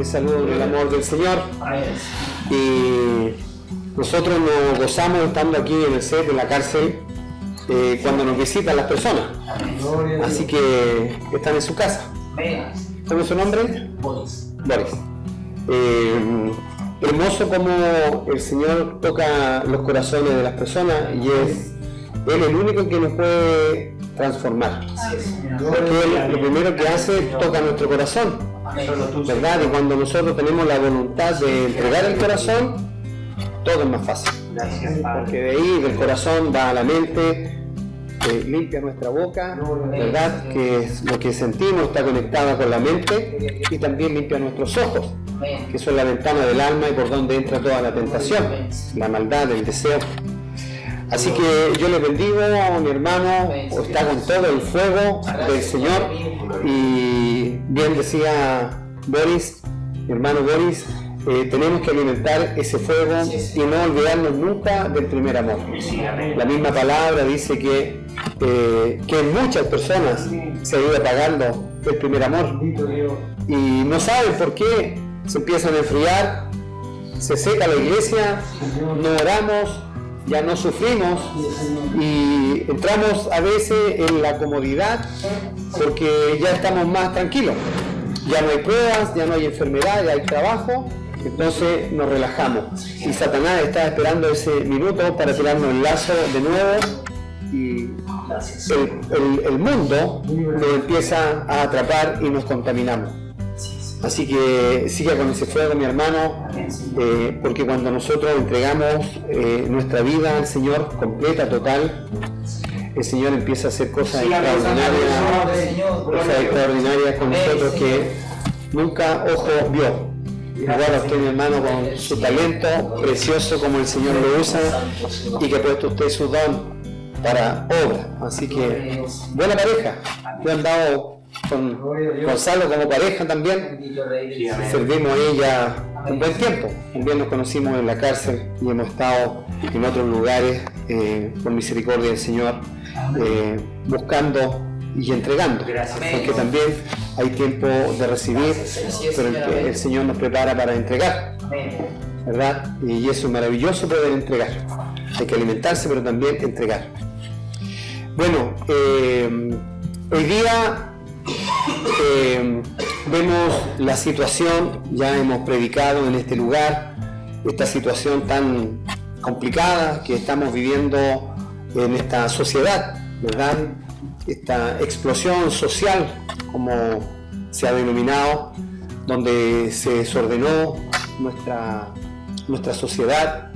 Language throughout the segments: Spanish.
saludo en el amor del Señor. Y nosotros nos gozamos estando aquí en el set, en la cárcel, cuando nos visitan las personas. Así que están en su casa. ¿Cómo es su nombre? Boris. Boris. Hermoso como el Señor toca los corazones de las personas y es Él el único que nos puede transformar. Porque Él lo primero que hace toca nuestro corazón, ¿verdad? Y cuando nosotros tenemos la voluntad de entregar el corazón, todo es más fácil. Porque de ahí, del corazón, va a la mente, limpia nuestra boca, ¿verdad? Que es lo que sentimos está conectado con la mente, y también limpia nuestros ojos, que son la ventana del alma y por donde entra toda la tentación, la maldad, el deseo. Así que yo les bendigo, mi hermano está con todo el fuego del Señor, y bien decía Boris, mi hermano Boris, tenemos que alimentar ese fuego y no olvidarnos nunca del primer amor. La misma palabra dice que en muchas personas se ha ido apagando el primer amor y no saben por qué, se empiezan a enfriar, se seca la iglesia, no oramos, ya no sufrimos y entramos a veces en la comodidad porque ya estamos más tranquilos, ya no hay pruebas, ya no hay enfermedad, ya hay trabajo. Entonces nos relajamos y Satanás está esperando ese minuto para tirarnos el lazo de nuevo y el mundo nos empieza a atrapar y nos contaminamos. Así que siga con ese fuego, mi hermano, porque cuando nosotros entregamos nuestra vida al Señor completa, total, el Señor empieza a hacer cosas extraordinarias con nosotros que nunca ojo vio. Igual a usted, mi hermano, con su talento precioso como el Señor lo usa y que ha puesto usted su don para obra. Así que buena pareja. Yo he andado con Gonzalo como pareja también. Servimos a ella un buen tiempo. También nos conocimos en la cárcel y hemos estado en otros lugares por misericordia del Señor buscando y entregando, porque también hay tiempo de recibir, pero el Señor nos prepara para entregar, ¿verdad? Y eso es maravilloso, poder entregar. Hay que alimentarse, pero también entregar. Bueno, hoy día vemos la situación, ya hemos predicado en este lugar, esta situación tan complicada que estamos viviendo en esta sociedad, ¿verdad? Esta explosión social, como se ha denominado, donde se desordenó nuestra sociedad,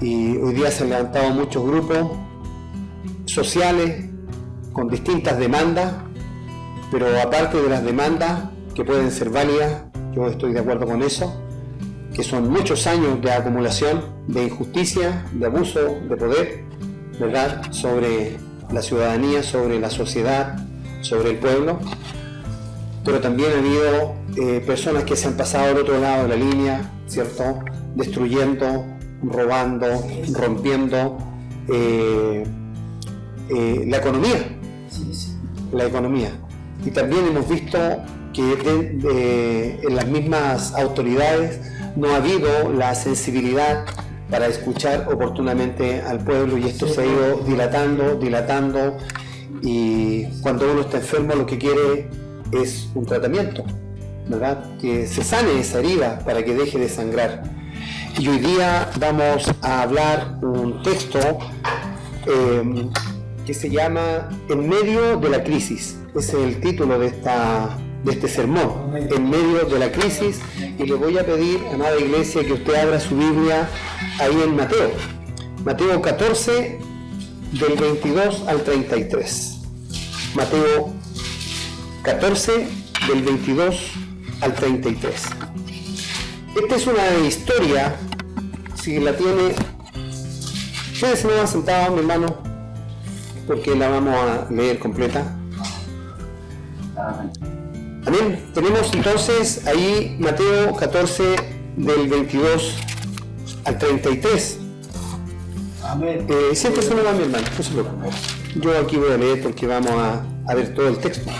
y hoy día se han levantado muchos grupos sociales con distintas demandas, pero aparte de las demandas que pueden ser válidas, yo estoy de acuerdo con eso, que son muchos años de acumulación, de injusticia, de abuso de poder, ¿verdad?, sobre la ciudadanía, sobre la sociedad, sobre el pueblo, pero también ha habido personas que se han pasado al otro lado de la línea, ¿cierto?, destruyendo, robando, rompiendo la economía. Y también hemos visto que en las mismas autoridades no ha habido la sensibilidad para escuchar oportunamente al pueblo, y esto se ha ido dilatando, y cuando uno está enfermo lo que quiere es un tratamiento, ¿verdad?, que se sane esa herida para que deje de sangrar. Y hoy día vamos a hablar un texto que se llama En medio de la crisis. Ese es el título de este sermón, En medio de la crisis, y le voy a pedir, amada iglesia, que usted abra su Biblia ahí en Mateo 14, del 22 al 33. Mateo 14, del 22 al 33. Esta es una historia, si la tiene, quédese nomás sentado, mi hermano, porque la vamos a leer completa. Amén. Tenemos entonces ahí Mateo 14, del 22 al 33. Amén. Siéntese nomás, mi hermano, no se preocupe. Yo aquí voy a leer porque vamos a ver todo el texto.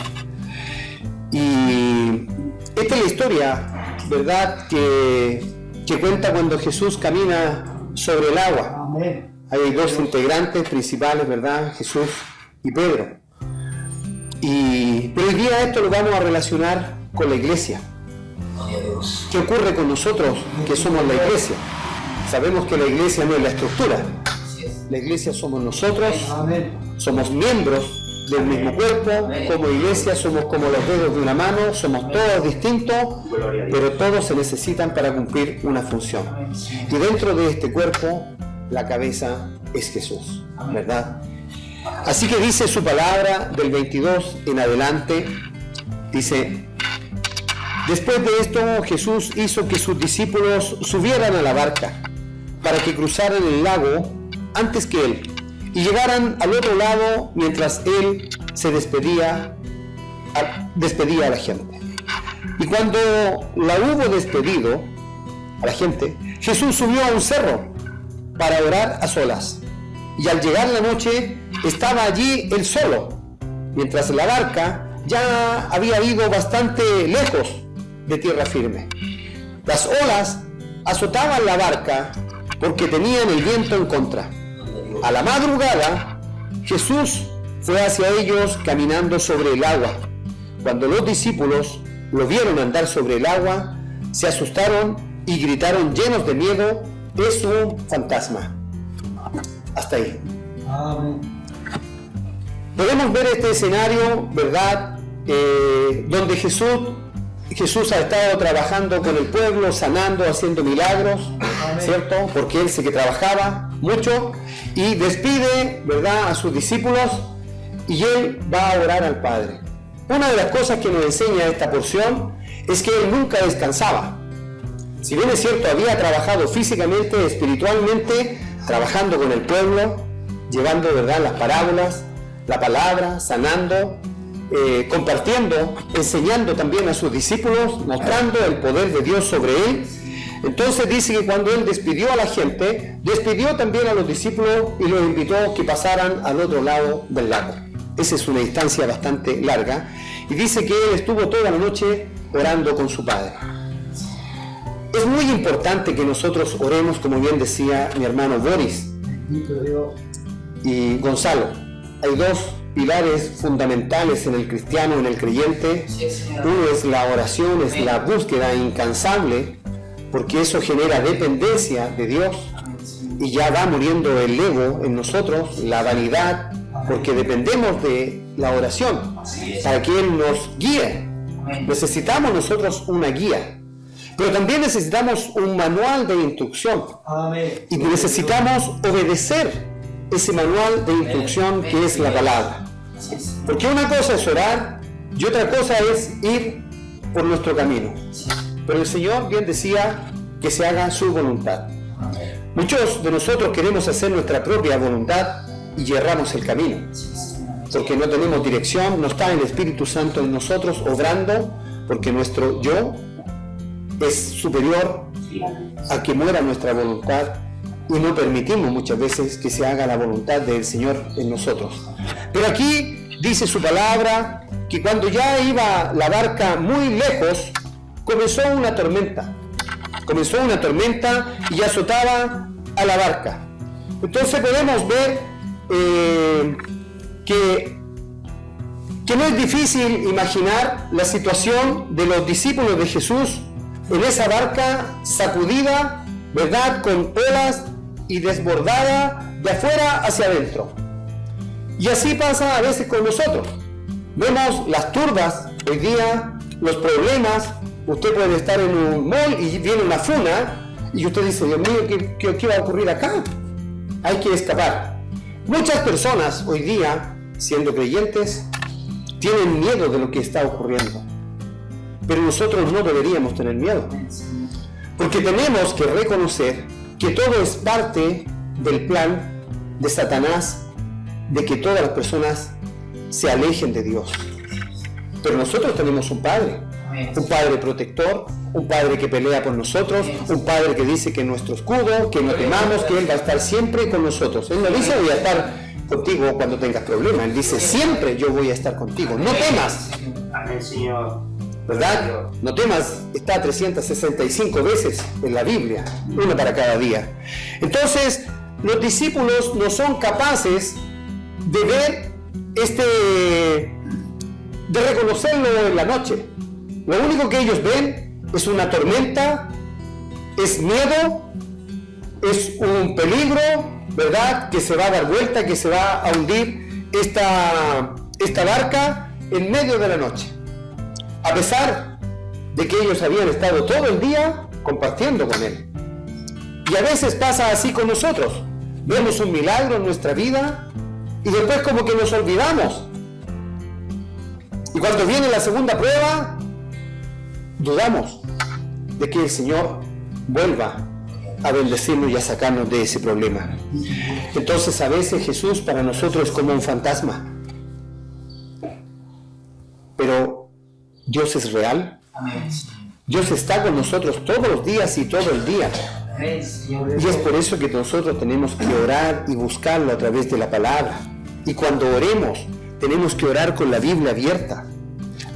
Y esta es la historia ¿verdad?, que cuenta cuando Jesús camina sobre el agua. Amén. Hay dos integrantes principales, ¿verdad?, Jesús y Pedro. Pero hoy día esto lo vamos a relacionar con la iglesia. ¿Qué ocurre con nosotros que somos la iglesia? Sabemos que la iglesia no es la estructura. La iglesia somos nosotros, somos miembros del mismo cuerpo. Como iglesia somos como los dedos de una mano, somos todos distintos, pero todos se necesitan para cumplir una función. Y dentro de este cuerpo, la cabeza es Jesús, ¿verdad? Así que dice su palabra del 22 en adelante, dice: después de esto Jesús hizo que sus discípulos subieran a la barca para que cruzaran el lago antes que él y llegaran al otro lado mientras él se despedía a la gente. Y cuando la hubo despedido a la gente, Jesús subió a un cerro para orar a solas. Y al llegar la noche estaba allí él solo, mientras la barca ya había ido bastante lejos de tierra firme. Las olas azotaban la barca porque tenían el viento en contra. A la madrugada, Jesús fue hacia ellos caminando sobre el agua. Cuando los discípulos lo vieron andar sobre el agua, se asustaron y gritaron llenos de miedo: es un fantasma. Hasta ahí. Amén. Podemos ver este escenario, ¿verdad?, donde Jesús ha estado trabajando con el pueblo, sanando, haciendo milagros, ¿cierto? Porque él sí que trabajaba mucho, y despide, ¿verdad?, a sus discípulos, y él va a orar al Padre. Una de las cosas que nos enseña esta porción es que él nunca descansaba. Si bien es cierto, había trabajado físicamente, espiritualmente, trabajando con el pueblo, llevando, ¿verdad?, las parábolas, la palabra, sanando, compartiendo, enseñando también a sus discípulos, mostrando el poder de Dios sobre él. Entonces dice que cuando él despidió a la gente, despidió también a los discípulos y los invitó a que pasaran al otro lado del lago. Esa es una distancia bastante larga, y dice que él estuvo toda la noche orando con su Padre. Es muy importante que nosotros oremos, como bien decía mi hermano Boris y Gonzalo. Hay dos pilares fundamentales en el cristiano, en el creyente. Uno es la oración, es la búsqueda incansable, porque eso genera dependencia de Dios y ya va muriendo el ego en nosotros, la vanidad, porque dependemos de la oración para que Él nos guíe. Necesitamos nosotros una guía, pero también necesitamos un manual de instrucción. Y necesitamos obedecer ese manual de instrucción que es la palabra. Porque una cosa es orar y otra cosa es ir por nuestro camino. Pero el Señor bien decía que se haga su voluntad. Muchos de nosotros queremos hacer nuestra propia voluntad y erramos el camino, porque no tenemos dirección, no está el Espíritu Santo en nosotros obrando, porque nuestro yo es superior a que muera nuestra voluntad, y no permitimos muchas veces que se haga la voluntad del Señor en nosotros. Pero aquí dice su palabra que cuando ya iba la barca muy lejos, comenzó una tormenta y azotaba a la barca. Entonces podemos ver que no es difícil imaginar la situación de los discípulos de Jesús en esa barca sacudida, ¿verdad?, con olas y desbordada de afuera hacia adentro. Y así pasa a veces con nosotros. Vemos las turbas hoy día, los problemas. Usted puede estar en un mall y viene una funa y usted dice: Dios mío, ¿qué va a ocurrir acá? Hay que escapar. Muchas personas hoy día, siendo creyentes, tienen miedo de lo que está ocurriendo. Pero nosotros no deberíamos tener miedo, porque tenemos que reconocer que todo es parte del plan de Satanás, de que todas las personas se alejen de Dios. Pero nosotros tenemos un Padre protector, un Padre que pelea por nosotros, un Padre que dice que es nuestro escudo, que no temamos, que Él va a estar siempre con nosotros. Él no dice: voy a estar contigo cuando tengas problemas. Él dice: siempre yo voy a estar contigo, no temas. Amén, Señor. ¿verdad? No temas, está 365 veces en la Biblia, una para cada día. Entonces, los discípulos no son capaces de ver de reconocerlo en la noche. Lo único que ellos ven es una tormenta, es miedo, es un peligro, ¿verdad? Que se va a dar vuelta, que se va a hundir esta barca en medio de la noche. A pesar de que ellos habían estado todo el día compartiendo con Él. Y a veces pasa así con nosotros. Vemos un milagro en nuestra vida y después como que nos olvidamos. Y cuando viene la segunda prueba, dudamos de que el Señor vuelva a bendecirnos y a sacarnos de ese problema. Entonces a veces Jesús para nosotros es como un fantasma. Pero Dios es real. Dios está con nosotros todos los días y todo el día. Y es por eso que nosotros tenemos que orar y buscarlo a través de la palabra. Y cuando oremos, tenemos que orar con la Biblia abierta.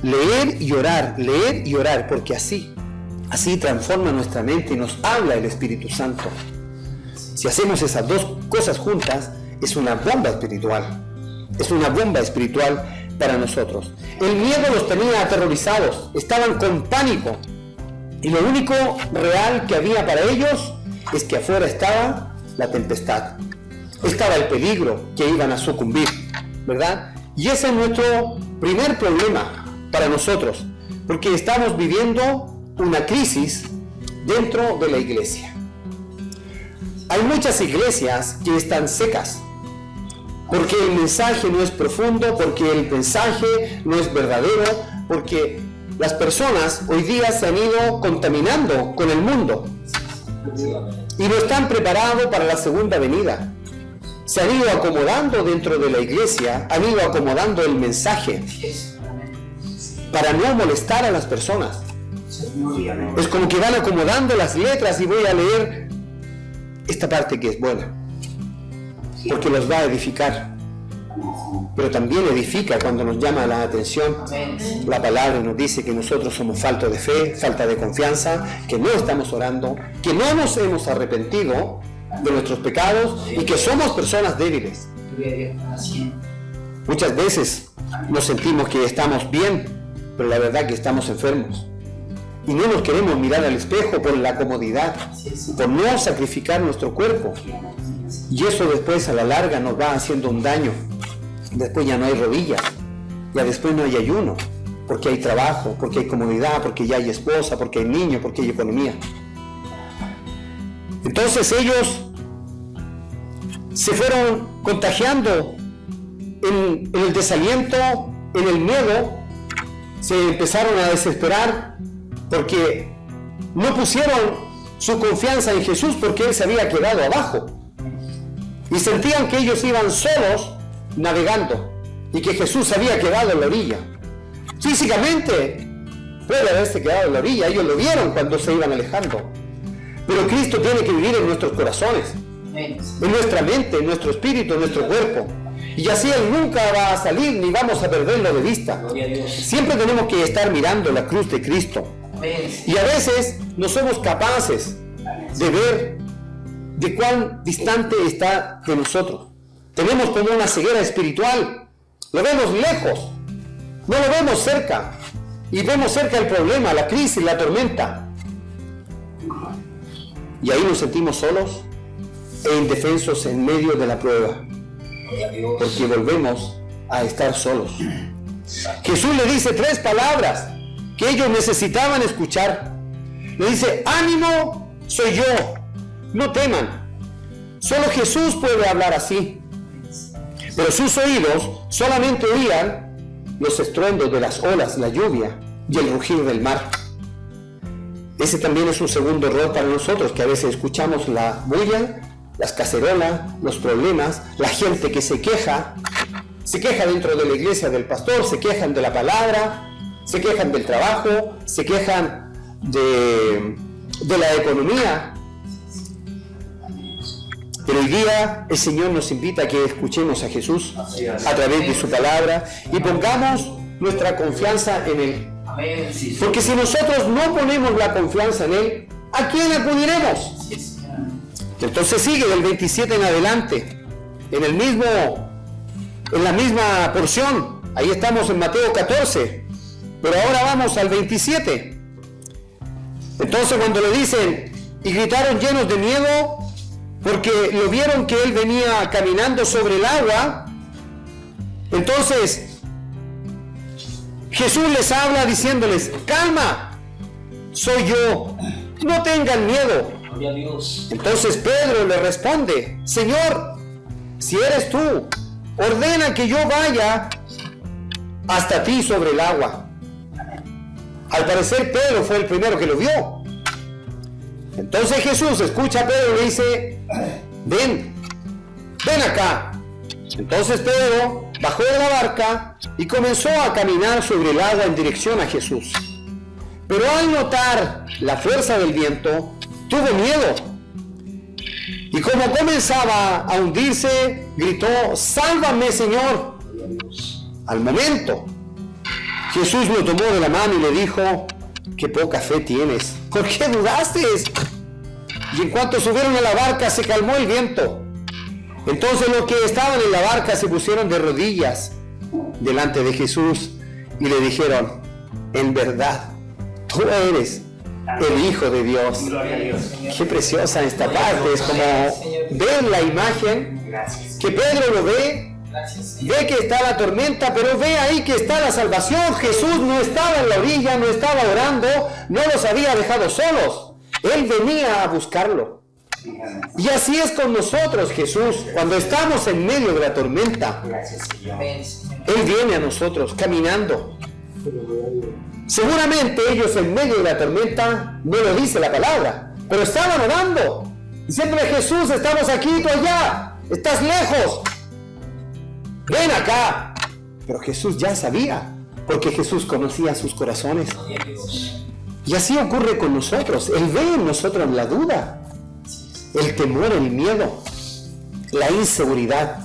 Leer y orar, porque así transforma nuestra mente y nos habla el Espíritu Santo. Si hacemos esas dos cosas juntas, es una bomba espiritual. Es una bomba espiritual para nosotros. El miedo los tenía aterrorizados, estaban con pánico. Y lo único real que había para ellos es que afuera estaba la tempestad. Estaba el peligro que iban a sucumbir, ¿verdad? Y ese es nuestro primer problema para nosotros, porque estamos viviendo una crisis dentro de la iglesia. Hay muchas iglesias que están secas, porque el mensaje no es profundo, porque el mensaje no es verdadero, porque las personas hoy día se han ido contaminando con el mundo y no están preparados para la segunda venida. Se han ido acomodando dentro de la iglesia, han ido acomodando el mensaje para no molestar a las personas. Es como que van acomodando las letras y voy a leer esta parte que es buena, porque los va a edificar. Pero también edifica cuando nos llama la atención. La palabra nos dice que nosotros somos faltos de fe, falta de confianza, que no estamos orando, que no nos hemos arrepentido de nuestros pecados y que somos personas débiles. Muchas veces nos sentimos que estamos bien, pero la verdad que estamos enfermos. Y no nos queremos mirar al espejo por la comodidad, por no sacrificar nuestro cuerpo. Y eso después a la larga nos va haciendo un daño. Después ya no hay rodillas, ya después no hay ayuno, porque hay trabajo, porque hay comodidad, porque ya hay esposa, porque hay niños, porque hay economía. Entonces ellos se fueron contagiando en el desaliento, en el miedo, se empezaron a desesperar porque no pusieron su confianza en Jesús porque Él se había quedado abajo. Y sentían que ellos iban solos navegando y que Jesús se había quedado en la orilla. Físicamente puede haberse quedado en la orilla, ellos lo vieron cuando se iban alejando. Pero Cristo tiene que vivir en nuestros corazones, en nuestra mente, en nuestro espíritu, en nuestro cuerpo. Y así Él nunca va a salir ni vamos a perderlo de vista. Siempre tenemos que estar mirando la cruz de Cristo. Y a veces no somos capaces de ver de cuán distante está de nosotros. Tenemos como una ceguera espiritual. Lo vemos lejos, no lo vemos cerca. Y vemos cerca el problema, la crisis, la tormenta. Y ahí nos sentimos solos e indefensos en medio de la prueba. Porque volvemos a estar solos. Jesús le dice 3 palabras que ellos necesitaban escuchar. Le dice: ánimo, soy yo, no teman. Solo Jesús puede hablar así. Pero sus oídos solamente oían los estruendos de las olas, la lluvia y el rugir del mar. Ese también es un segundo error para nosotros, que a veces escuchamos la bulla, las cacerolas, los problemas, la gente que se queja dentro de la iglesia del pastor, se quejan de la palabra, se quejan del trabajo, se quejan de la economía. Pero hoy día el Señor nos invita a que escuchemos a Jesús a través de su palabra y pongamos nuestra confianza en Él. Amén. Sí, Porque si nosotros no ponemos la confianza en Él, ¿a quién acudiremos? Entonces sigue del 27 en adelante, en la misma porción. Ahí estamos en Mateo 14, pero ahora vamos al 27. Entonces cuando le dicen, y gritaron llenos de miedo, porque lo vieron que Él venía caminando sobre el agua, entonces Jesús les habla diciéndoles, calma, soy yo, no tengan miedo. Entonces Pedro le responde, Señor, si eres tú, ordena que yo vaya hasta ti sobre el agua. Al parecer Pedro fue el primero que lo vio. Entonces Jesús escucha a Pedro y le dice, ven acá. Entonces Pedro bajó de la barca y comenzó a caminar sobre el agua en dirección a Jesús. Pero al notar la fuerza del viento, tuvo miedo. Y como comenzaba a hundirse, gritó, sálvame, Señor. Al momento, Jesús lo tomó de la mano y le dijo, qué poca fe tienes, ¿por qué dudaste? Y en cuanto subieron a la barca, se calmó el viento. Entonces los que estaban en la barca se pusieron de rodillas delante de Jesús y le dijeron, en verdad, tú eres el Hijo de Dios. Qué preciosa esta parte, es como ver la imagen, que Pedro lo ve, ve que está la tormenta, pero ve ahí que está la salvación. Jesús no estaba en la orilla, no estaba orando, no los había dejado solos, Él venía a buscarlo. Y así es con nosotros, Jesús, cuando estamos en medio de la tormenta, Él viene a nosotros caminando. Seguramente ellos en medio de la tormenta no lo dice la palabra, pero estaban orando, diciéndole, Jesús, estamos aquí, tú allá, estás lejos, ven acá. Pero Jesús ya sabía, porque Jesús conocía sus corazones. Y así ocurre con nosotros. Él ve en nosotros la duda, el temor, el miedo, la inseguridad.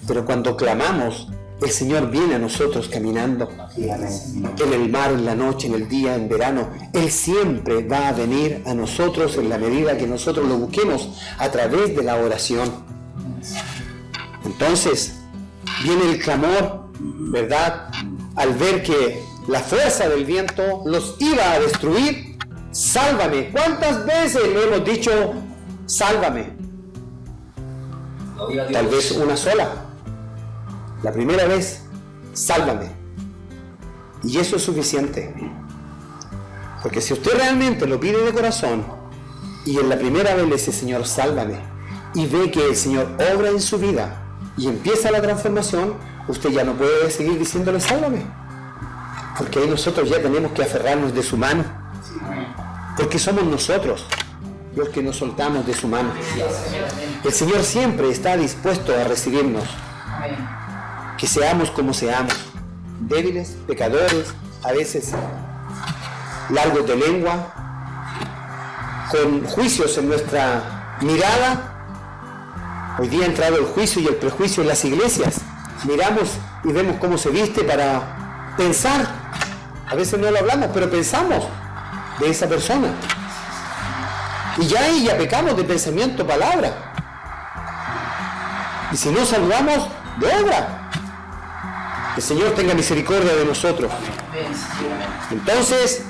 Pero cuando clamamos, el Señor viene a nosotros caminando. En el mar, en la noche, en el día, en verano. Él siempre va a venir a nosotros en la medida que nosotros lo busquemos a través de la oración. Entonces, viene el clamor, ¿verdad? Al ver que la fuerza del viento los iba a destruir. Sálvame. ¿Cuántas veces le hemos dicho, sálvame? Tal vez una sola. La primera vez, sálvame. Y eso es suficiente. Porque si usted realmente lo pide de corazón y en la primera vez le dice, Señor, sálvame, y ve que el Señor obra en su vida y empieza la transformación, usted ya no puede seguir diciéndole, sálvame. Porque ahí nosotros ya tenemos que aferrarnos de su mano. Porque somos nosotros los que nos soltamos de su mano. El Señor siempre está dispuesto a recibirnos. Que seamos como seamos, débiles, pecadores, a veces largos de lengua, con juicios en nuestra mirada. Hoy día ha entrado el juicio y el prejuicio en las iglesias. Miramos y vemos cómo se viste para pensar. A veces no lo hablamos, pero pensamos de esa persona. Y ya ahí ya pecamos de pensamiento, palabra. Y si no saludamos, de obra. El Señor tenga misericordia de nosotros. Entonces,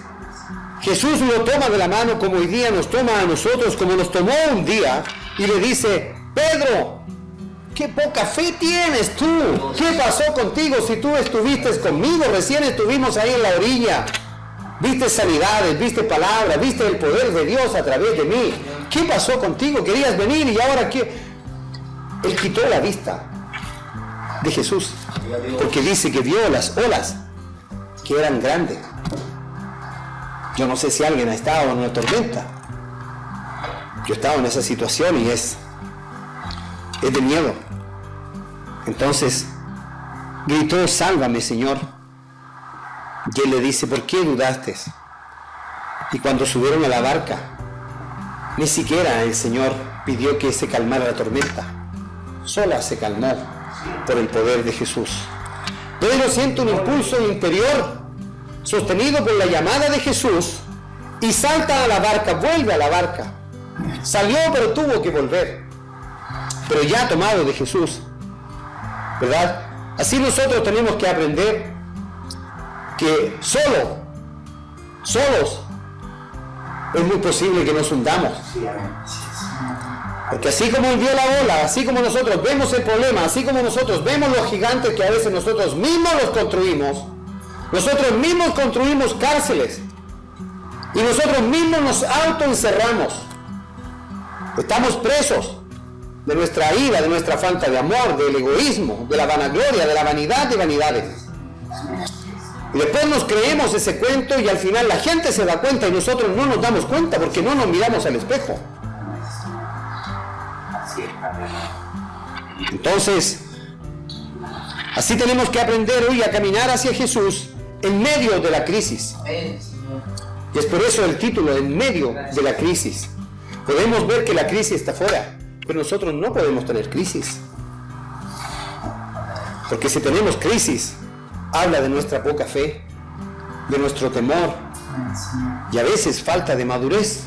Jesús lo toma de la mano como hoy día nos toma a nosotros, como nos tomó un día, y le dice, Pedro, qué poca fe tienes tú. ¿Qué pasó contigo si tú estuviste conmigo? Recién estuvimos ahí en la orilla. Viste sanidades, viste palabras, viste el poder de Dios a través de mí. ¿Qué pasó contigo? Querías venir y ahora qué. Él quitó la vista de Jesús, porque dice que vio las olas que eran grandes. Yo no sé si alguien ha estado en una tormenta. Yo he estado en esa situación y es de miedo. Entonces gritó, sálvame, Señor. Y él le dice, ¿por qué dudaste? Y cuando subieron a la barca, ni siquiera el Señor pidió que se calmara la tormenta. Sola se calmó por el poder de Jesús. Pedro siente un impulso interior sostenido por la llamada de Jesús, y salta a la barca, vuelve a la barca. Salió, pero tuvo que volver. Pero ya tomado de Jesús, ¿verdad? Así nosotros tenemos que aprender que solos, es muy posible que nos hundamos. Porque así como envió la ola, así como nosotros vemos el problema, así como nosotros vemos los gigantes que a veces nosotros mismos los construimos, nosotros mismos construimos cárceles y nosotros mismos nos autoencerramos. Estamos presos de nuestra ira, de nuestra falta de amor, del egoísmo, de la vanagloria, de la vanidad de vanidades. Y después nos creemos ese cuento y al final la gente se da cuenta y nosotros no nos damos cuenta porque no nos miramos al espejo. Entonces, así tenemos que aprender hoy a caminar hacia Jesús en medio de la crisis. Y es por eso el título, en medio de la crisis. Podemos ver que la crisis está fuera, pero nosotros no podemos tener crisis. Porque si tenemos crisis, habla de nuestra poca fe, de nuestro temor y a veces falta de madurez.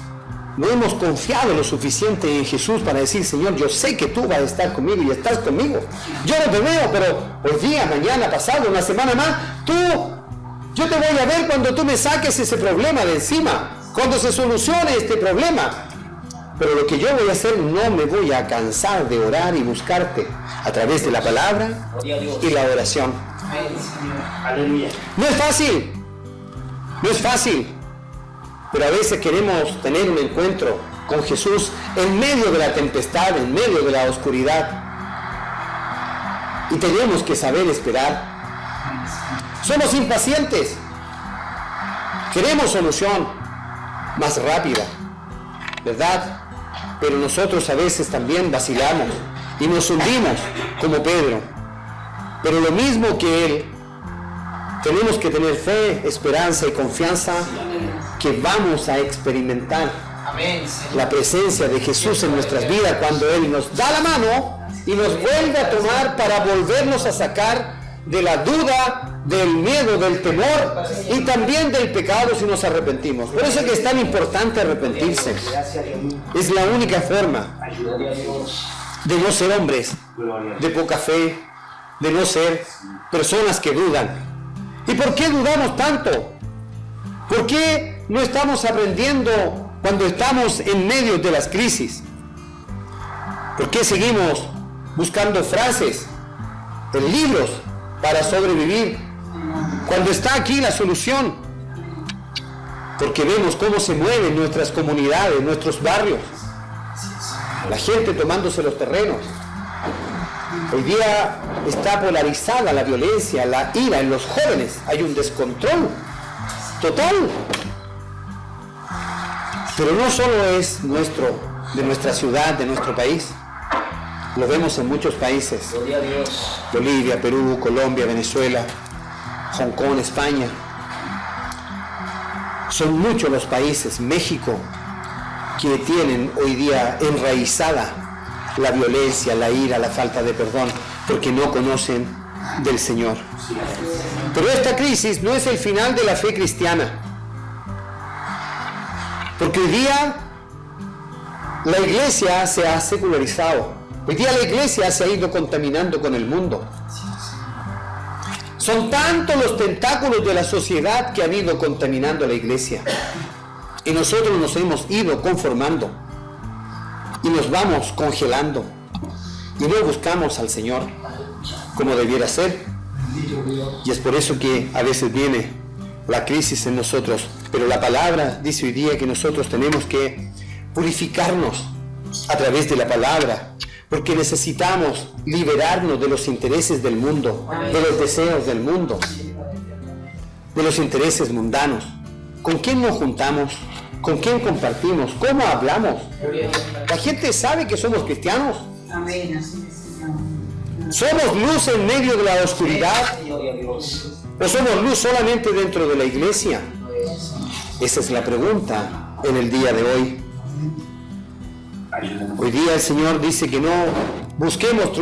No hemos confiado lo suficiente en Jesús para decir, Señor, yo sé que tú vas a estar conmigo y estás conmigo. Yo no te veo, pero hoy día, mañana, pasado, una semana más, yo te voy a ver cuando tú me saques ese problema de encima, cuando se solucione este problema. Pero lo que yo voy a hacer, no me voy a cansar de orar y buscarte a través de la palabra y la oración. No es fácil, pero a veces queremos tener un encuentro con Jesús en medio de la tempestad, en medio de la oscuridad. Y tenemos que saber esperar. Somos impacientes. Queremos solución más rápida, ¿verdad? Pero nosotros a veces también vacilamos y nos hundimos como Pedro. Pero lo mismo que él, tenemos que tener fe, esperanza y confianza que vamos a experimentar la presencia de Jesús en nuestras vidas cuando Él nos da la mano y nos vuelve a tomar para volvernos a sacar de la duda, del miedo, del temor y también del pecado si nos arrepentimos. Por eso es que es tan importante arrepentirse. Es la única forma de no ser hombres de poca fe, de no ser personas que dudan. ¿Y por qué dudamos tanto? ¿Por qué no estamos aprendiendo cuando estamos en medio de las crisis? ¿Por qué seguimos buscando frases en libros para sobrevivir cuando está aquí la solución? Porque vemos cómo se mueven nuestras comunidades, nuestros barrios, la gente tomándose los terrenos. Hoy día está polarizada la violencia, la ira en los jóvenes. Hay un descontrol total. Pero no solo es de nuestra ciudad, de nuestro país. Lo vemos en muchos países. Bolivia, Perú, Colombia, Venezuela, Hong Kong, España. Son muchos los países, México, que tienen hoy día enraizada la violencia, la ira, la falta de perdón, porque no conocen del Señor. Pero esta crisis no es el final de la fe cristiana, porque hoy día la iglesia se ha secularizado, hoy día la iglesia se ha ido contaminando con el mundo. Son tantos los tentáculos de la sociedad que han ido contaminando la iglesia, y nosotros nos hemos ido conformando y nos vamos congelando y no buscamos al Señor como debiera ser. Y es por eso que a veces viene la crisis en nosotros, pero la palabra dice hoy día que nosotros tenemos que purificarnos a través de la palabra, porque necesitamos liberarnos de los intereses del mundo, de los deseos del mundo, de los intereses mundanos. ¿Con quién nos juntamos? ¿Con quién compartimos? ¿Cómo hablamos? La gente sabe que somos cristianos. ¿Somos luz en medio de la oscuridad? ¿O somos luz solamente dentro de la iglesia? Esa es la pregunta en el día de hoy. Hoy día el Señor dice que no busquemos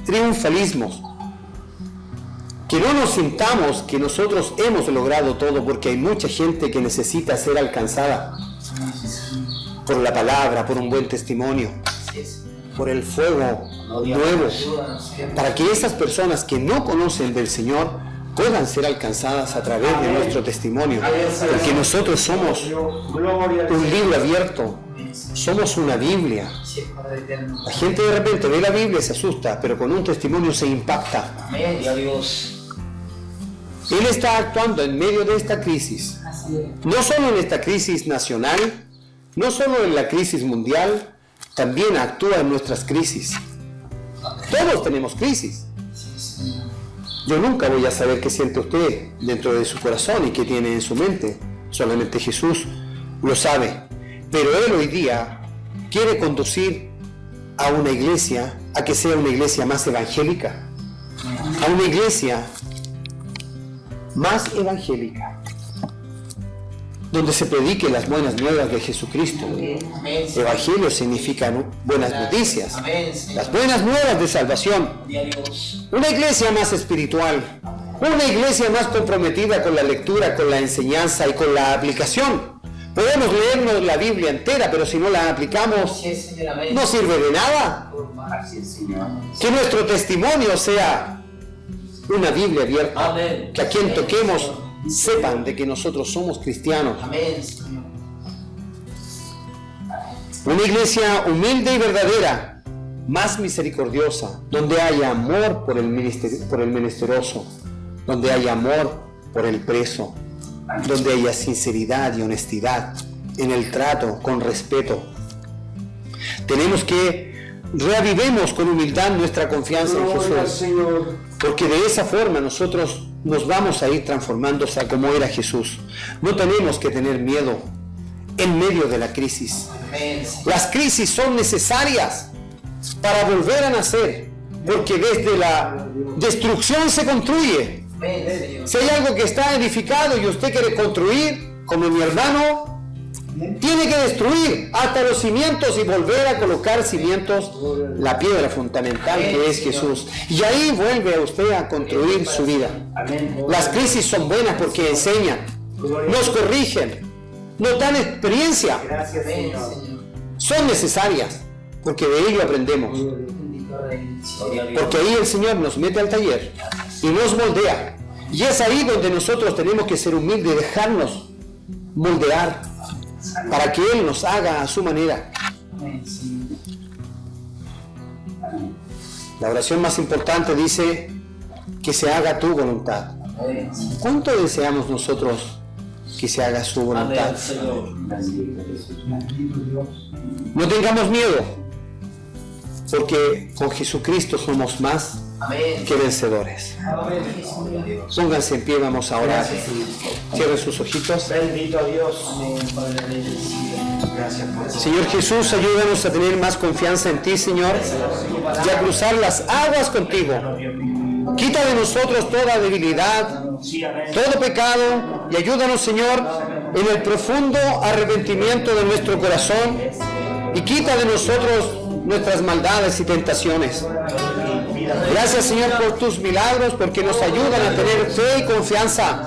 triunfalismos, Que no nos sintamos que nosotros hemos logrado todo, porque hay mucha gente que necesita ser alcanzada por la palabra, por un buen testimonio, por el fuego nuevo, para que esas personas que no conocen del Señor puedan ser alcanzadas a través de nuestro testimonio, porque nosotros somos un libro abierto, somos una Biblia. La gente de repente ve la Biblia y se asusta, pero con un testimonio se impacta. Él está actuando en medio de esta crisis, no solo en esta crisis nacional, no solo en la crisis mundial, también actúa en nuestras crisis. Todos tenemos crisis. Yo nunca voy a saber qué siente usted dentro de su corazón y qué tiene en su mente. Solamente Jesús lo sabe. Pero Él hoy día quiere conducir a una iglesia, a que sea una iglesia más evangélica, a una iglesia más evangélica, donde se predique las buenas nuevas de Jesucristo. Evangelio significa buenas noticias, las buenas nuevas de salvación. Una iglesia más espiritual, una iglesia más comprometida con la lectura, con la enseñanza y con la aplicación. Podemos leernos la Biblia entera, pero si no la aplicamos, no sirve de nada. Que nuestro testimonio sea una Biblia abierta, que a quien toquemos sepan de que nosotros somos cristianos. Una iglesia humilde y verdadera, más misericordiosa, donde haya amor por el menesteroso, donde haya amor por el preso, donde haya sinceridad y honestidad en el trato, con respeto. Tenemos que reavivemos con humildad nuestra confianza en Jesús, porque de esa forma nosotros nos vamos a ir transformándose a como era Jesús. No tenemos que tener miedo en medio de la crisis. Las crisis son necesarias para volver a nacer, porque desde la destrucción se construye. Si hay algo que está edificado y usted quiere construir, como mi hermano, tiene que destruir hasta los cimientos y volver a colocar cimientos, la piedra fundamental que es Jesús. Y ahí vuelve a usted a construir su vida. Las crisis son buenas porque enseñan, nos corrigen, nos dan experiencia. Son necesarias porque de ello aprendemos. Porque ahí el Señor nos mete al taller y nos moldea. Y es ahí donde nosotros tenemos que ser humildes y dejarnos moldear para que Él nos haga a su manera. La oración más importante dice que se haga tu voluntad. ¿Cuánto deseamos nosotros que se haga su voluntad? No tengamos miedo, porque con Jesucristo somos más que vencedores. Pónganse en pie, vamos a orar. Cierren sus ojitos. Bendito a Dios. Señor Jesús, ayúdanos a tener más confianza en ti, Señor, y a cruzar las aguas contigo. Quita de nosotros toda debilidad, todo pecado, y ayúdanos, Señor, en el profundo arrepentimiento de nuestro corazón, y quita de nosotros nuestras maldades y tentaciones. Gracias, Señor, por tus milagros, porque nos ayudan a tener fe y confianza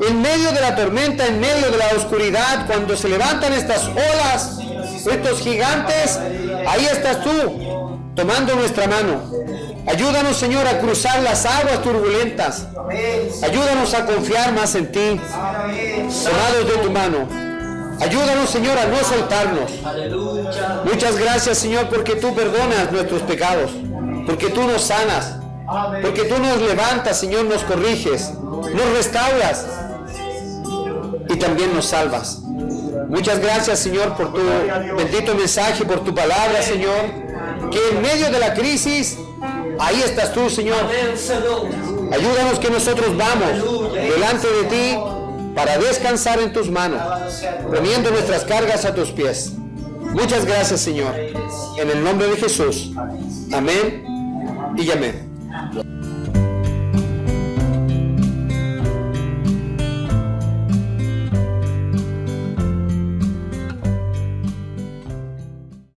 en medio de la tormenta, en medio de la oscuridad. Cuando se levantan estas olas, estos gigantes, ahí estás tú tomando nuestra mano. Ayúdanos, Señor, a cruzar las aguas turbulentas. Ayúdanos a confiar más en ti, tomados de tu mano. Ayúdanos, Señor, a no soltarnos. Muchas gracias, Señor, porque tú perdonas nuestros pecados, porque tú nos sanas, porque tú nos levantas, Señor, nos corriges, nos restauras y también nos salvas. Muchas gracias, Señor, por tu bendito mensaje, por tu palabra, Señor, que en medio de la crisis, ahí estás tú, Señor. Ayúdanos que nosotros vamos delante de ti para descansar en tus manos, poniendo nuestras cargas a tus pies. Muchas gracias, Señor. En el nombre de Jesús. Amén y amén.